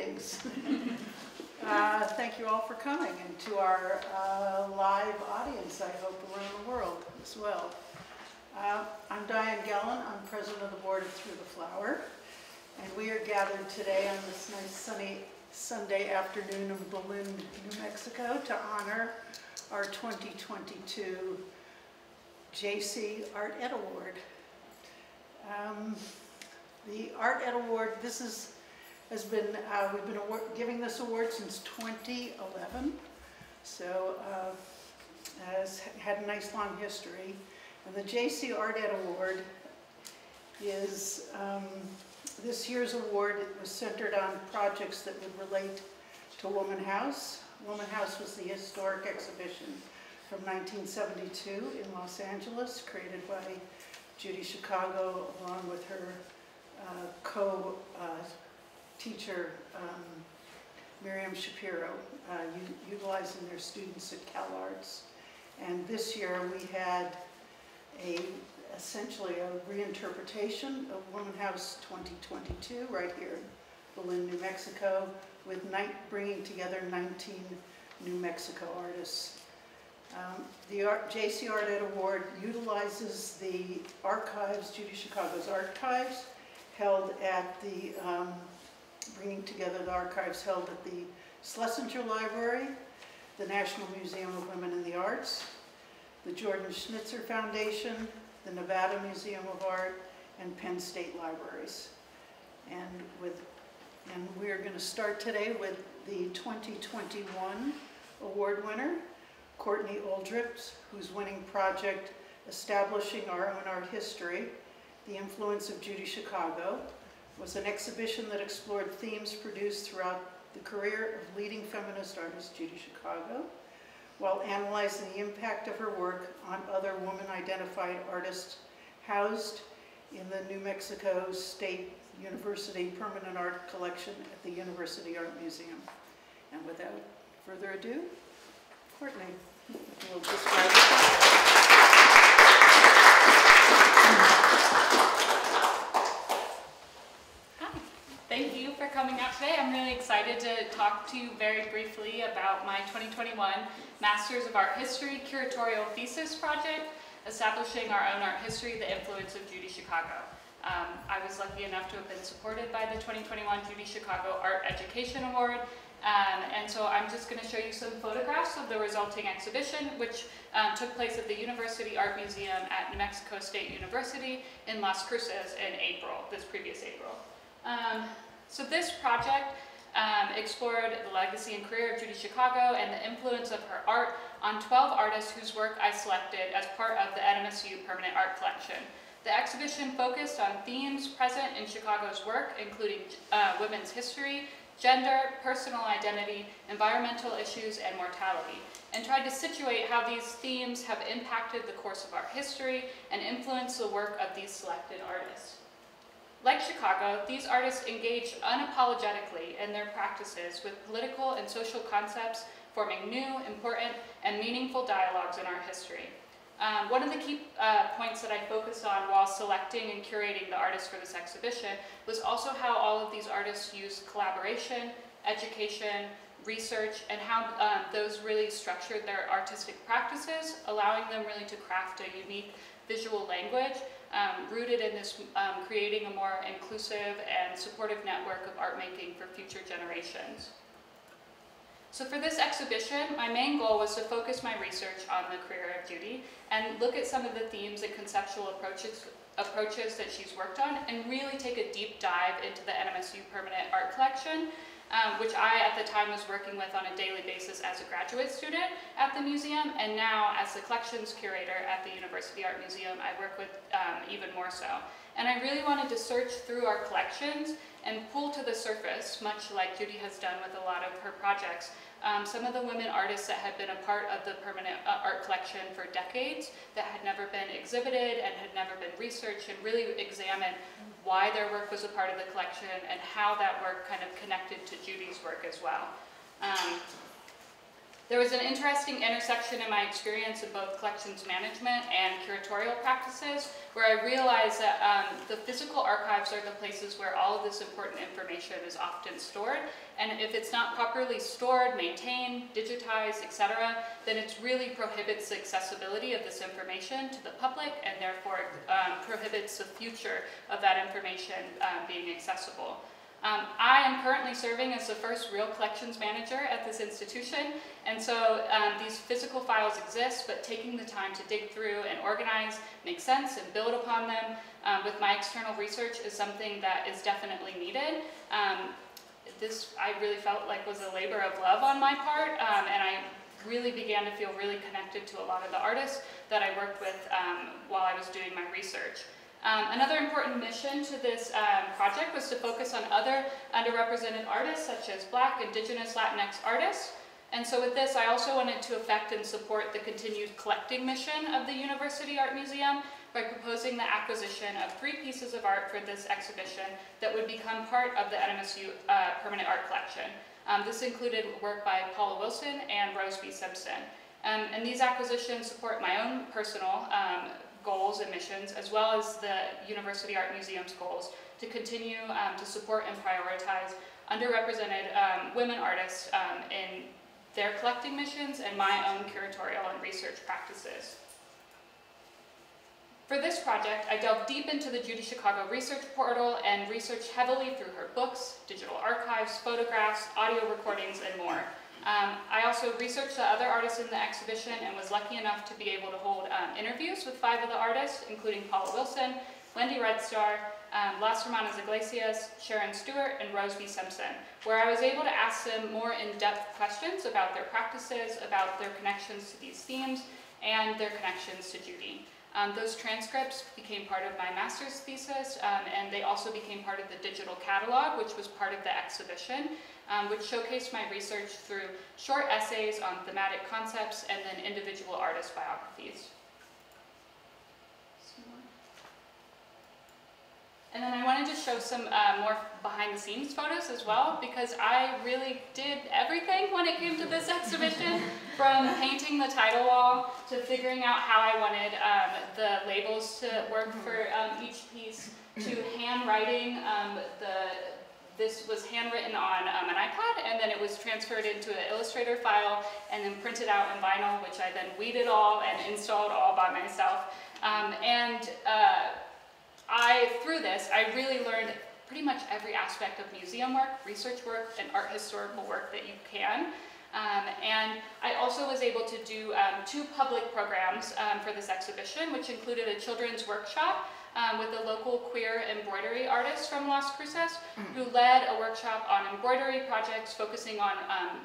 Greetings. Thank you all for coming, and to our live audience, I hope around the world as well. I'm Diane Gellin. I'm president of the board of Through the Flower, and we are gathered today on this nice sunny Sunday afternoon in Berlin, New Mexico, to honor our 2022 JC Art Ed Award. The Art Ed Award, we've been giving this award since 2011, so has had a nice long history. And the JC Art Ed Award is, this year's award, it was centered on projects that would relate to Woman House. Woman House was the historic exhibition from 1972 in Los Angeles, created by Judy Chicago along with her co-teacher Miriam Shapiro, utilizing their students at CalArts. And this year we had essentially a reinterpretation of Woman House 2022 right here in Berlin, New Mexico, with bringing together 19 New Mexico artists. The JC Art Ed Award utilizes the archives, Judy Chicago's archives, held at the, bringing together the archives held at the Schlesinger Library, the National Museum of Women in the Arts, the Jordan Schnitzer Foundation, the Nevada Museum of Art, and Penn State Libraries. And we are going to start today with the 2021 award winner, Courtney Uldrich, whose winning project, Establishing Our Own Art History, The Influence of Judy Chicago, was an exhibition that explored themes produced throughout the career of leading feminist artist Judy Chicago, while analyzing the impact of her work on other woman-identified artists housed in the New Mexico State University Permanent Art Collection at the University Art Museum. And without further ado, Courtney will describe it. Thank you for coming out today. I'm really excited to talk to you very briefly about my 2021 Masters of Art History curatorial thesis project, Establishing Our Own Art History, The Influence of Judy Chicago. I was lucky enough to have been supported by the 2021 Judy Chicago Art Education Award, and so I'm just going to show you some photographs of the resulting exhibition, which took place at the University Art Museum at New Mexico State University in Las Cruces in this previous April. So this project explored the legacy and career of Judy Chicago and the influence of her art on 12 artists whose work I selected as part of the NMSU Permanent Art Collection. The exhibition focused on themes present in Chicago's work, including women's history, gender, personal identity, environmental issues, and mortality, and tried to situate how these themes have impacted the course of our history and influenced the work of these selected artists. Like Chicago, these artists engaged unapologetically in their practices with political and social concepts, forming new, important, and meaningful dialogues in our history. One of the key points that I focused on while selecting and curating the artists for this exhibition was also how all of these artists used collaboration, education, research, and how those really structured their artistic practices, allowing them really to craft a unique visual language rooted in this creating a more inclusive and supportive network of art making for future generations. So for this exhibition, my main goal was to focus my research on the career of Judy and look at some of the themes and conceptual approaches that she's worked on, and really take a deep dive into the NMSU Permanent Art Collection, which I at the time was working with on a daily basis as a graduate student at the museum, and now as the collections curator at the University Art Museum, I work with even more so. And I really wanted to search through our collections and pull to the surface, much like Judy has done with a lot of her projects, some of the women artists that had been a part of the permanent art collection for decades, that had never been exhibited and had never been researched, and really examine why their work was a part of the collection and how that work kind of connected to Judy's work as well. There was an interesting intersection in my experience of both collections management and curatorial practices, where I realized that the physical archives are the places where all of this important information is often stored, and if it's not properly stored, maintained, digitized, etc., then it really prohibits the accessibility of this information to the public, and therefore prohibits the future of that information being accessible. I am currently serving as the first real collections manager at this institution, and so these physical files exist, but taking the time to dig through and organize, make sense, and build upon them with my external research is something that is definitely needed. This I really felt like was a labor of love on my part, and I really began to feel really connected to a lot of the artists that I worked with while I was doing my research. Another important mission to this project was to focus on other underrepresented artists such as Black, Indigenous, Latinx artists. And so with this, I also wanted to affect and support the continued collecting mission of the University Art Museum by proposing the acquisition of 3 pieces of art for this exhibition that would become part of the NMSU Permanent Art Collection. This included work by Paula Wilson and Rose B. Simpson. And these acquisitions support my own personal goals and missions, as well as the University Art Museum's goals to continue to support and prioritize underrepresented women artists in their collecting missions and my own curatorial and research practices. For this project, I delved deep into the Judy Chicago research portal and researched heavily through her books, digital archives, photographs, audio recordings, and more. I also researched the other artists in the exhibition and was lucky enough to be able to hold interviews with 5 of the artists, including Paula Wilson, Wendy Red Star, Las Hermanas Iglesias, Sharon Stewart, and Rose B. Simpson, where I was able to ask them more in-depth questions about their practices, about their connections to these themes, and their connections to Judy. Those transcripts became part of my master's thesis, and they also became part of the digital catalog, which was part of the exhibition, which showcased my research through short essays on thematic concepts and then individual artist biographies. And then I wanted to show some more behind-the-scenes photos as well, because I really did everything when it came to this exhibition, from painting the title wall to figuring out how I wanted the labels to work for each piece, to handwriting. This was handwritten on an iPad, and then it was transferred into an Illustrator file, and then printed out in vinyl, which I then weeded all and installed all by myself. Through this, I really learned pretty much every aspect of museum work, research work, and art historical work that you can. And I also was able to do 2 public programs for this exhibition, which included a children's workshop with a local queer embroidery artist from Las Cruces, who led a workshop on embroidery projects focusing on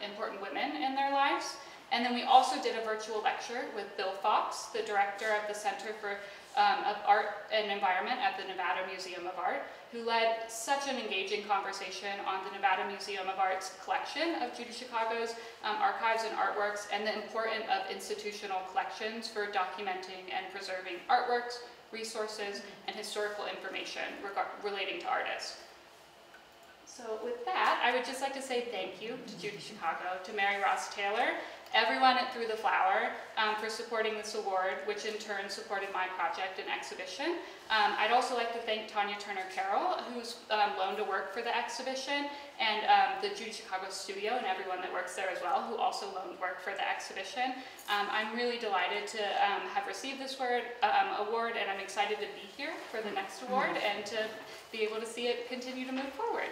important women in their lives. And then we also did a virtual lecture with Bill Fox, the director of the Center for of Art and Environment at the Nevada Museum of Art, who led such an engaging conversation on the Nevada Museum of Art's collection of Judy Chicago's archives and artworks, and the importance of institutional collections for documenting and preserving artworks, resources, and historical information relating to artists. So with that, I would just like to say thank you to Judy Chicago, to MaryRoss Taylor, everyone at Through the Flower for supporting this award, which in turn supported my project and exhibition. I'd also like to thank Tanya Turner-Carroll, who's loaned to work for the exhibition, and the Judy Chicago studio and everyone that works there as well, who also loaned work for the exhibition. I'm really delighted to have received this award, and I'm excited to be here for the next award and to be able to see it continue to move forward.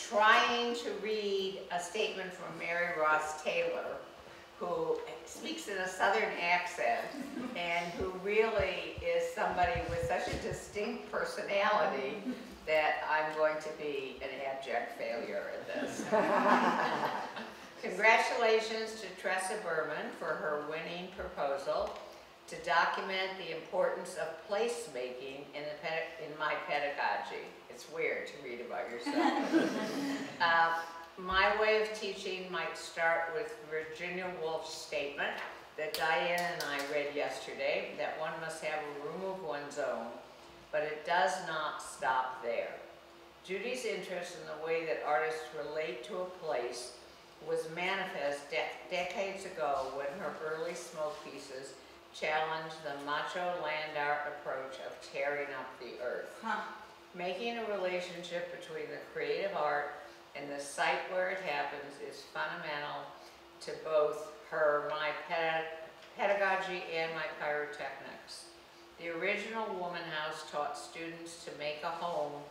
Trying to read a statement from MaryRoss Taylor, who speaks in a Southern accent and who really is somebody with such a distinct personality that I'm going to be an abject failure at this. Congratulations to Tressa Berman for her winning proposal. to document the importance of placemaking in my pedagogy. It's weird to read about yourself. My way of teaching might start with Virginia Woolf's statement that Diane and I read yesterday, that one must have a room of one's own, but it does not stop there. Judy's interest in the way that artists relate to a place was manifest decades ago when her early smoke pieces challenged the macho land art approach of tearing up the earth. Making a relationship between the creative art and the site where it happens is fundamental to both my pedagogy and my pyrotechnics. The original Woman House taught students to make a home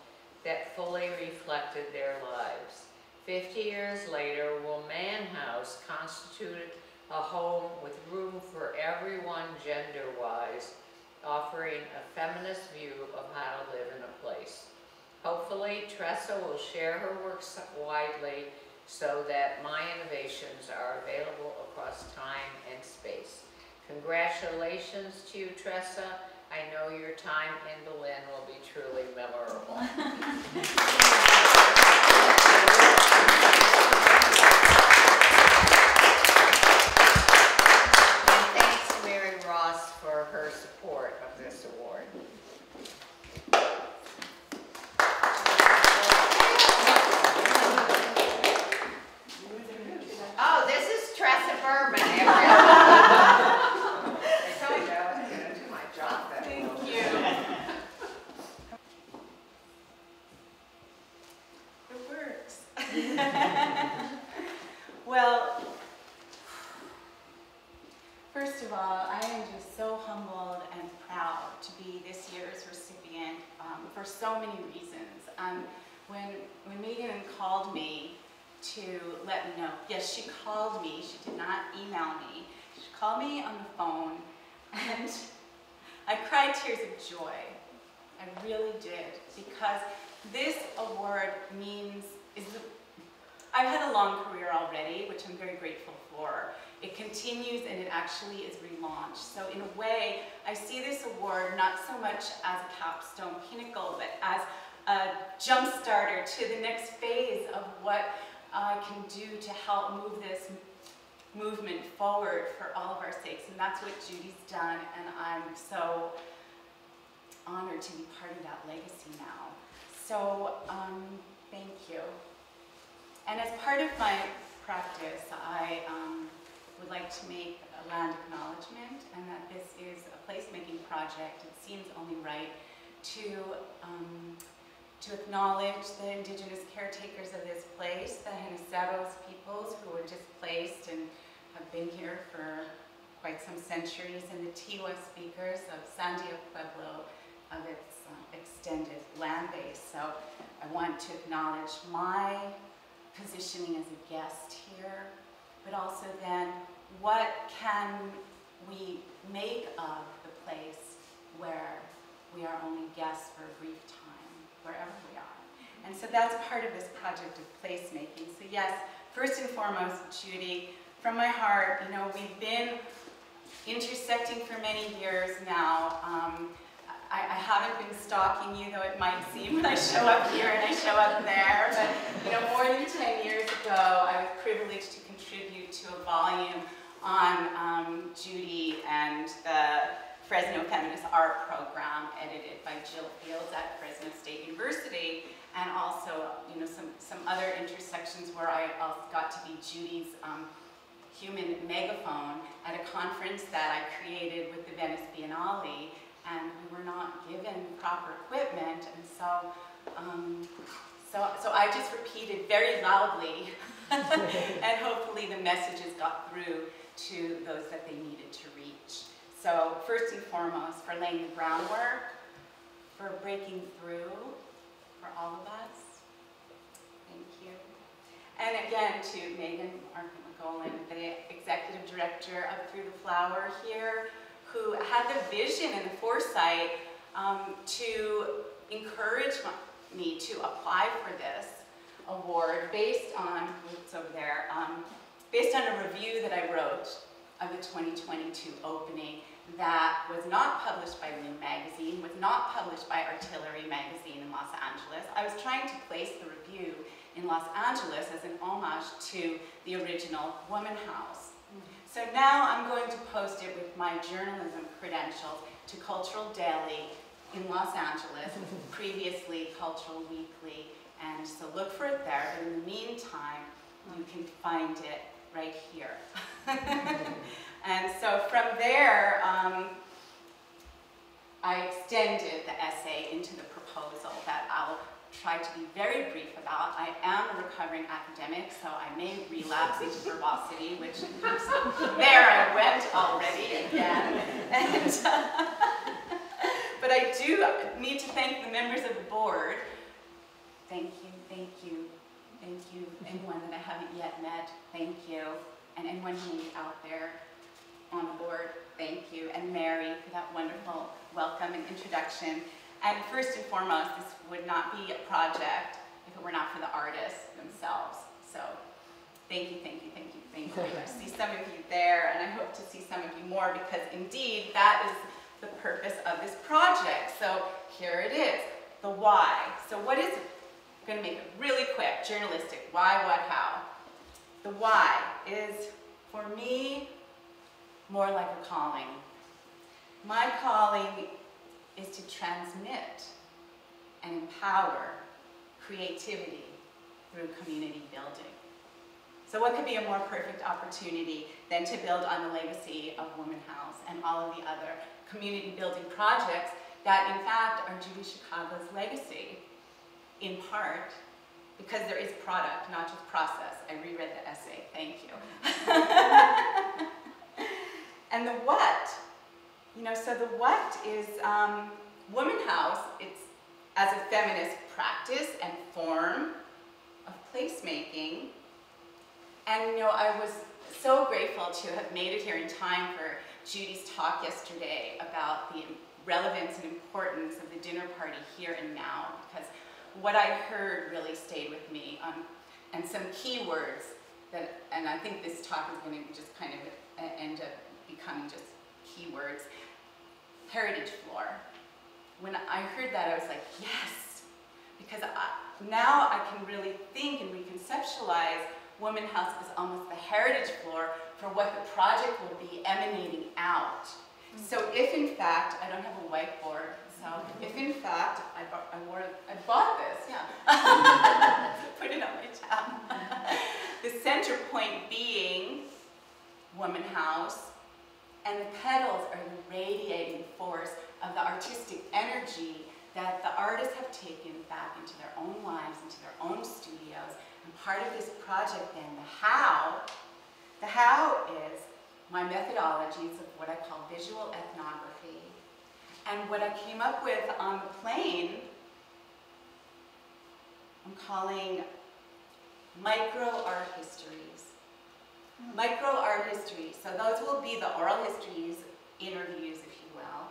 that fully reflected their lives. 50 years later, Manhouse constituted a home with room for everyone gender-wise, offering a feminist view of how to live in a place. Hopefully, Tressa will share her works widely so that my innovations are available across time and space. Congratulations to you, Tressa. I know your time in Berlin will be truly memorable. And thanks to MaryRoss for her support of this award. Oh, this is Tressa Berman, everyone. I told you I was going to do my job then. Thank you. It works. Well, first of all, I am just so humbled and proud to be this year's recipient for so many reasons. When Megan called me to let me know, yes, she called me, she did not email me, she called me on the phone, and I cried tears of joy. I really did, because this award I've had a long career already, which I'm very grateful for. It continues and it actually is relaunched. So in a way, I see this award not so much as a capstone pinnacle, but as a jump starter to the next phase of what I can do to help move this movement forward for all of our sakes. And that's what Judy's done, and I'm so honored to be part of that legacy now. So thank you. And as part of my practice, I would like to make a land acknowledgement, and that this is a placemaking project. It seems only right to acknowledge the indigenous caretakers of this place, the Geneseros peoples who were displaced and have been here for quite some centuries, and the Tiwa speakers of Sandia Pueblo, of its extended land base. So I want to acknowledge my positioning as a guest here, but also then what can we make of the place where we are only guests for a brief time, wherever we are. And so that's part of this project of placemaking. So yes, first and foremost, Judy, from my heart, you know, we've been intersecting for many years now. I haven't been stalking you, though it might seem when I show up here and I show up there, but you know, more than 10 years ago, I was privileged to contribute to a volume on Judy and the Fresno Feminist Art Program, edited by Jill Fields at Fresno State University, and also, you know, some other intersections where I got to be Judy's human megaphone at a conference that I created with the Venice Biennale, and we were not given proper equipment, and so I just repeated very loudly, and hopefully the messages got through to those that they needed to reach. So first and foremost, for laying the groundwork, for breaking through, for all of us, thank you. And again to Megan McGolan, the executive director of Through the Flower here, who had the vision and the foresight to encourage me to apply for this award based on, what's over there, based on a review that I wrote of the 2022 opening, that was not published by Loom magazine, was not published by Artillery magazine in Los Angeles. I was trying to place the review in Los Angeles as an homage to the original Woman House. So now I'm going to post it with my journalism credentials to Cultural Daily in Los Angeles, previously Cultural Weekly, and so look for it there. But in the meantime, you can find it right here. And so from there, I extended the essay into the proposal that I'll try to be very brief about. I am a recovering academic, so I may relapse into verbosity, which there I went already again. And, but I do need to thank the members of the board. Thank you, thank you, thank you. Anyone that I haven't yet met, thank you. And anyone who may be out there on the board, thank you. And Mary for that wonderful welcome and introduction. And first and foremost, this would not be a project if it were not for the artists themselves. So thank you, thank you, thank you, thank you. I see some of you there, and I hope to see some of you more, because indeed that is the purpose of this project. So here it is, the why. So what is it? I'm going to make it really quick, journalistic. Why, what, how? The why is, for me, more like a calling. My calling is to transmit and empower creativity through community building. So what could be a more perfect opportunity than to build on the legacy of Woman House and all of the other community building projects that in fact are Judy Chicago's legacy, in part because there is product, not just process. I reread the essay, thank you. And the what? You know, so the what is Woman House. It's as a feminist practice and form of placemaking. And you know, I was so grateful to have made it here in time for Judy's talk yesterday about the relevance and importance of the dinner party here and now, because what I heard really stayed with me, and some keywords that, and I think this talk is going to just kind of end up becoming just keywords. Heritage floor. When I heard that, I was like, yes, because now I can really think and reconceptualize Woman House as almost the heritage floor for what the project will be emanating out. So if in fact, I don't have a whiteboard, so if in fact, I bought this, yeah. Put it on my tab. The center point being Woman House, and the petals are the radiating force of the artistic energy that the artists have taken back into their own lives, into their own studios. And part of this project then, the how is my methodologies of what I call visual ethnography. And what I came up with on the plane, I'm calling micro art histories. Micro art histories. So those will be the oral histories, interviews, if you will.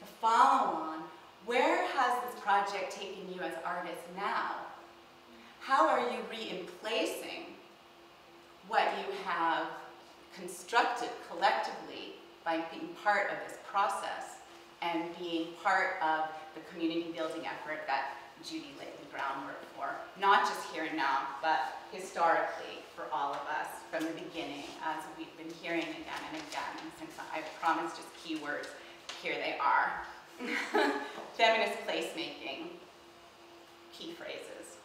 The follow-on, where has this project taken you as artists now? How are you re-emplacing what you have constructed collectively by being part of this process and being part of the community building effort that Judy laid the groundwork for, not just here and now, but historically for all of us from the beginning, as we've been hearing again and again. And since I've promised just keywords, here they are. Feminist placemaking, key phrases.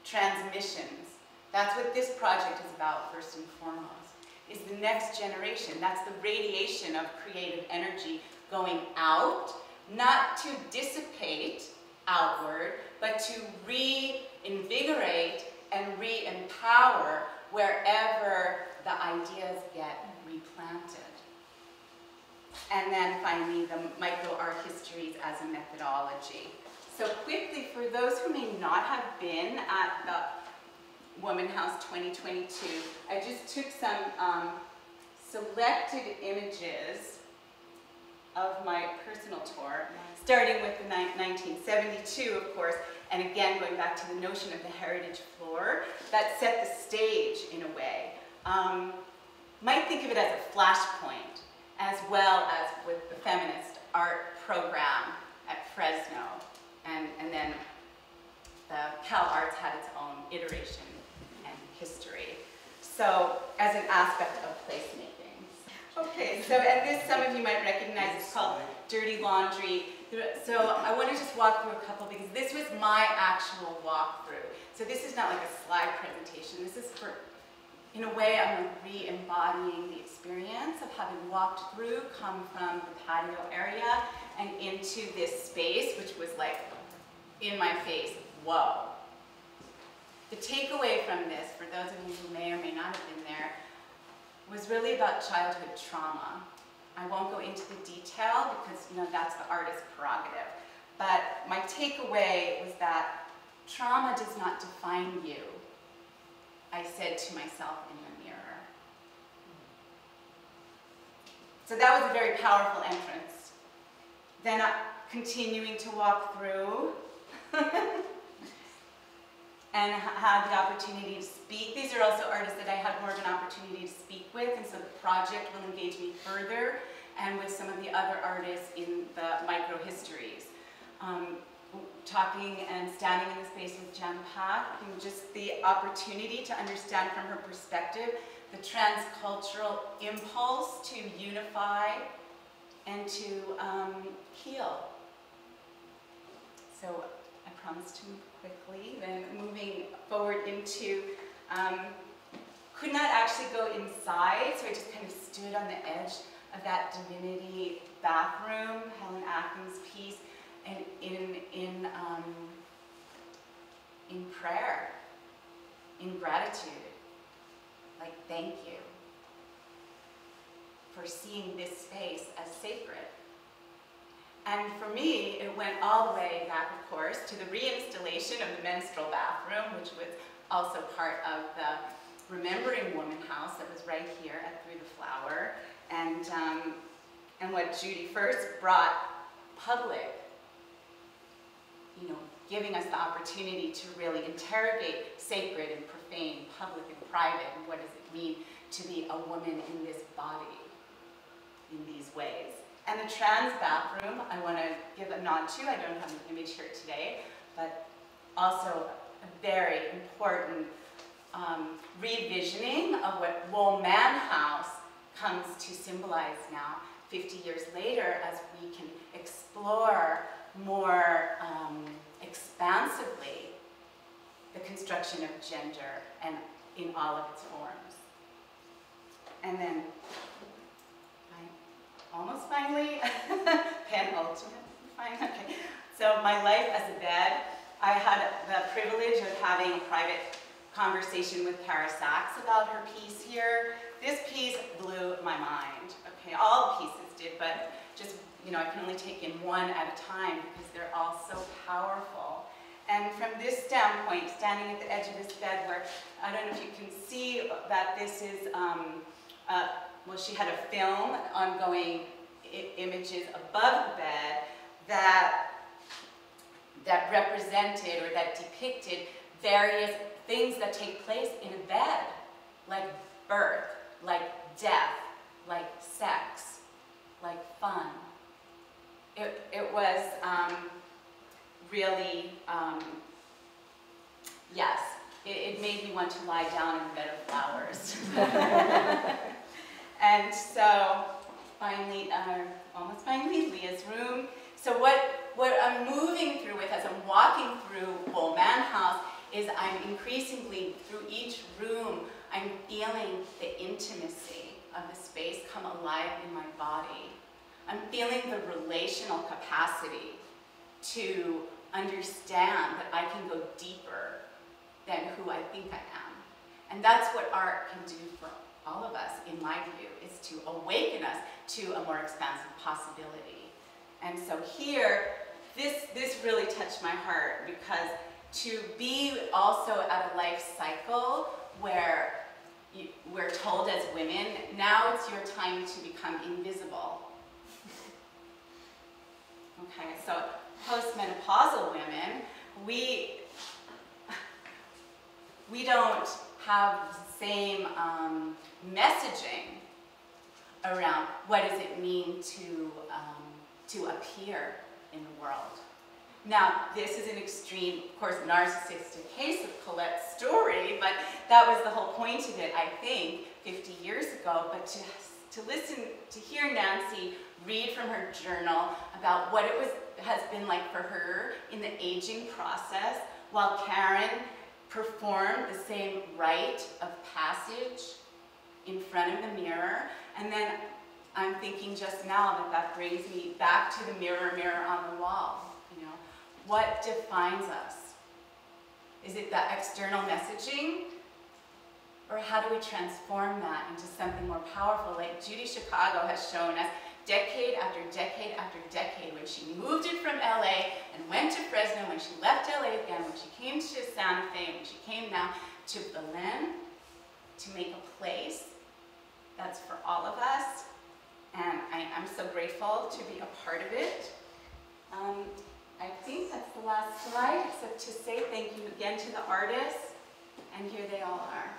Transmissions, that's what this project is about first and foremost, is the next generation. That's the radiation of creative energy going out, not to dissipate outward, but to reinvigorate and re-empower wherever the ideas get replanted. And then finally, the micro art histories as a methodology. So quickly, for those who may not have been at the Woman House 2022, I just took some selected images of my personal tour, starting with the 1972, of course, and again going back to the notion of the heritage floor that set the stage in a way. Might think of it as a flashpoint, as well as with the feminist art program at Fresno. And then the Cal Arts had its own iteration and history. So, as an aspect of placemaking. Okay, so, and this some of you might recognize, it's called Dirty Laundry. So I want to just walk through a couple because this was my actual walkthrough. So this is not like a slide presentation. This is for, in a way, I'm re-embodying the experience of having walked through, come from the patio area and into this space, which was like in my face, whoa. The takeaway from this, for those of you who may or may not have been there, was really about childhood trauma. I won't go into the detail because, you know, that's the artist's prerogative. But my takeaway was that trauma does not define you, I said to myself in the mirror. So that was a very powerful entrance. Then continuing to walk through and had the opportunity to speak. These are also artists that I had more of an opportunity to speak with, and so the project will engage me further, and with some of the other artists in the micro-histories. Talking and standing in the space with Jen Pack, and just the opportunity to understand from her perspective the transcultural impulse to unify and to heal. So I promise to move quickly, then moving forward into, could not actually go inside, so I just kind of stood on the edge of that Divinity bathroom, Helen Atkins piece, and in prayer, in gratitude, like thank you for seeing this space as sacred. And for me, it went all the way back, of course, to the reinstallation of the menstrual bathroom, which was also part of the Remembering Woman house that was right here at Through the Flower. And what Judy first brought public, you know, giving us the opportunity to really interrogate sacred and profane, public and private, and what does it mean to be a woman in this body in these ways. And the trans bathroom, I want to give a nod to. I don't have an image here today, but also a very important revisioning of what Manhouse comes to symbolize now, 50 years later, as we can explore more expansively the construction of gender and in all of its forms. And then, almost finally, penultimate, fine, okay. So my life as a bed, I had the privilege of having a private conversation with Kara Sachs about her piece here. This piece blew my mind, okay, all the pieces did, but just, you know, I can only take in one at a time because they're all so powerful. And from this standpoint, standing at the edge of this bed where, I don't know if you can see that this is, well, she had a film ongoing images above the bed that represented or that depicted various things that take place in a bed, like birth, like death, like sex, like fun. It was really, yes, it made me want to lie down in a bed of flowers. And so, finally, almost finally, Leah's room. So what I'm moving through with as I'm walking through Manhouse is I'm increasingly, through each room, I'm feeling the intimacy of the space come alive in my body. I'm feeling the relational capacity to understand that I can go deeper than who I think I am. And that's what art can do for all of us, in my view, is to awaken us to a more expansive possibility. And so here, this really touched my heart, because to be also at a life cycle where we're told as women, now it's your time to become invisible. Okay, so postmenopausal women, we don't have the same messaging around what does it mean to appear in the world. Now, this is an extreme, of course, narcissistic case of Colette's story, but that was the whole point of it, I think, 50 years ago. But to listen, to hear Nancy read from her journal about what has been like for her in the aging process, while Karen performed the same rite of passage in front of the mirror, and then I'm thinking just now that brings me back to the mirror, mirror on the wall. You know, what defines us? Is it that external messaging? Or how do we transform that into something more powerful? Like Judy Chicago has shown us decade after decade after decade, when she moved it from LA and went to Fresno, when she left LA again, when she came to Santa Fe, when she came now to Berlin, to make a place that's for all of us. And I'm so grateful to be a part of it. I think that's the last slide, except to say thank you again to the artists, and here they all are.